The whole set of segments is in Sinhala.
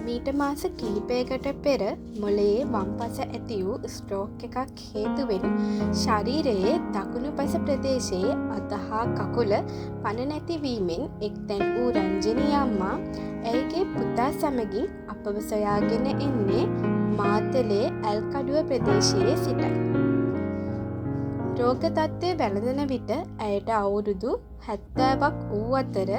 මීට මාස කිහිපයකට පෙර මොළයේ වම්පස ඇති වූ ස්ට්‍රෝක් එකක් හේතුවෙන් ශරීරයේ දකුණු පස ප්‍රදේශයේ අත හා කකුල පණ නැතිවීමෙන් එක්තැන් වූ රංජනී අම්මා ඇයගේ පුතා සමගින් අපව සොයාගෙන එන්නේ මාතලේ ඇල්කඩුව ප්‍රදේශයේ සිටයි. රෝග තත්ත්වය වැළඳන විට ඇයට අවුරුදු 70ක් වූ අතර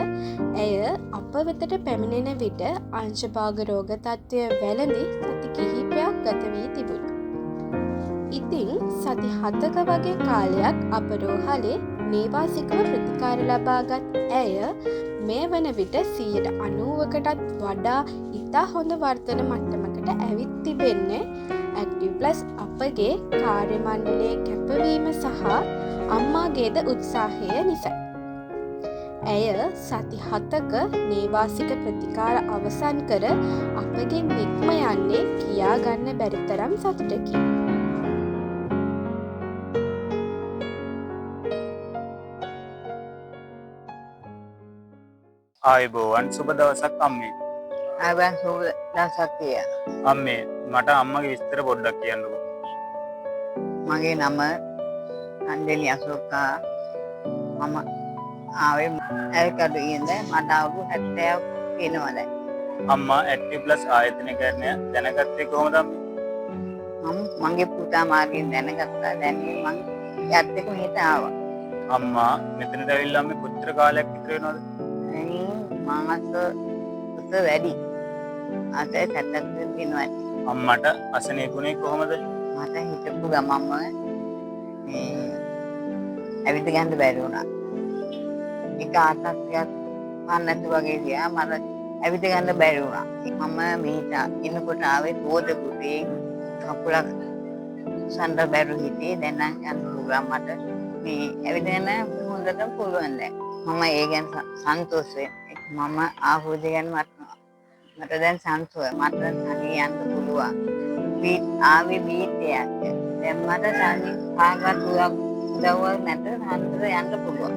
ඇය අප වෙතට පැමිණෙන විට අංශභාග රෝග තත්ත්වය වැළඳි සති කිහිපයක් ගත වී තිබුණා. ඉතින් සති 7ක වගේ කාලයක් අප රෝහලේ නේවාසිකව ප්‍රතිකාර ලබාගත් ඇය මේ වන විට 90%කටත් වඩා ඉතා හොඳ වර්ධන මට්ටමකට ඇවිත් තිබෙන්නේ ඇක්ටිව් ප්ලස් අපගේ කාර්ය මණ්ඩලයේ කැපවීම සහ අම්මාගේද උත්සාහය නිසයි. ඇය සති 7ක නේවාසික ප්‍රතිකාර අවසන් කර අපගෙන් නික්ම යන්නේ කියා ගන්න බැරි තරම් සතුටකි. ආයුබෝවන් සුබ දවසක් අම්මේ. ආයුබෝවන් සුබ දවසක් කියා. අම්මේ මට අම්මගේ විස්තර පොඩ්ඩක් කියන්නකෝ. මගේ නම අන්දලි අශෝකා. මම ආවේ ඇල්කඩුවෙන්ද මට අවුරුදු 70ක් වෙනවා දැන්. අම්මා ඇක්ටිව් ප්ලස් ආයතනය කරන දැනගත්තේ කොහොමද අම්මේ? මගේ පුතා මාගෙන් දැනගත්තා. දැන් මම යත් එක්ක මෙහෙට ආවා. අම්මා මෙතනට ඇවිල්ලා අම්මේ කොච්චර කාලයක් විතර වෙනවද? මාස පුත වැඩි. අද 70ක් වෙනවා. අම්මට අසනීපුනේ කොහොමද? මට හිතපු ගමම්ම මේ ඇවිත් ගන්න බැරි වුණා. එක ආතතියක් පන්නතු වගේ ගියා. මට ඇවිත් ගන්න බැරි වුණා. මම මෙහිට එනකොට ආවේ පොදකුටේ කකුලක් සඳ බැරු හිටියේ. දැන් නම් යන්න පුළුවන් මට. මේ ඇවිත් යන හොඳටම පුළුවන් දැන්. මම ඒ ගැන සන්තෝෂ වෙන්නේ. මම ආහුද ගැන මට දැන් සන්තෝෂයි. මට තනිය යන්න පුළුවන්. ආවේ බීටයක්. දැන් මට තනිය කාගවත් උදව්වක් නැත හන්දර යන්න පුළුවන්.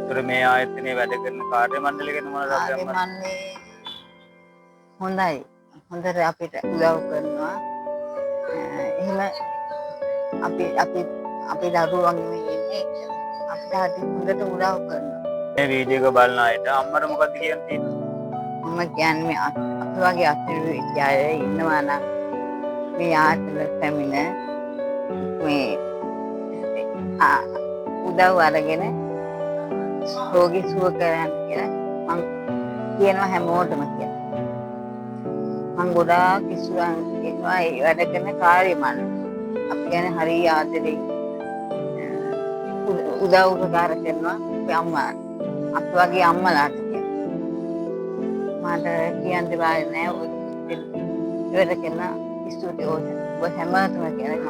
ඒතර මේ ආයතනයේ වැඩ කරන කාර්ය මණ්ඩලය ගැන මොනවද අම්මා? හොඳයි. හොඳට අපිට උදව් කරනවා. එහෙම අපි දරුවන්ගේ ඉන්නේ අපිට හොඳට උදව් කරනවා. මේ වීඩියෝ එක බලන අයට අම්මට මොකක්ද කියන්න තියෙන්නේ? මම කියන්නේ අපි වගේ අතිරේක අය ඉන්නවා නම් මේ ආයතන පැමිණ මේ උදව් අරගෙන රෝගී සුව කරන්න කියලා මම කියනවා හැමෝටම කියලා. මම ගොඩාක් ඉස්සරහන් ඉන්නවා ඒ වැඩ කරන කාර්ය මණ්ඩලය. අපි කියන්නේ හරි ආදරේ උදව් උපකාර කරනවා අපේ අම්මා. අපි වගේ අම්මලාට මට කියන්න බෑ නෑ. ඉවර කරන ස්තුතියි ඔය හැමෝටම කියලා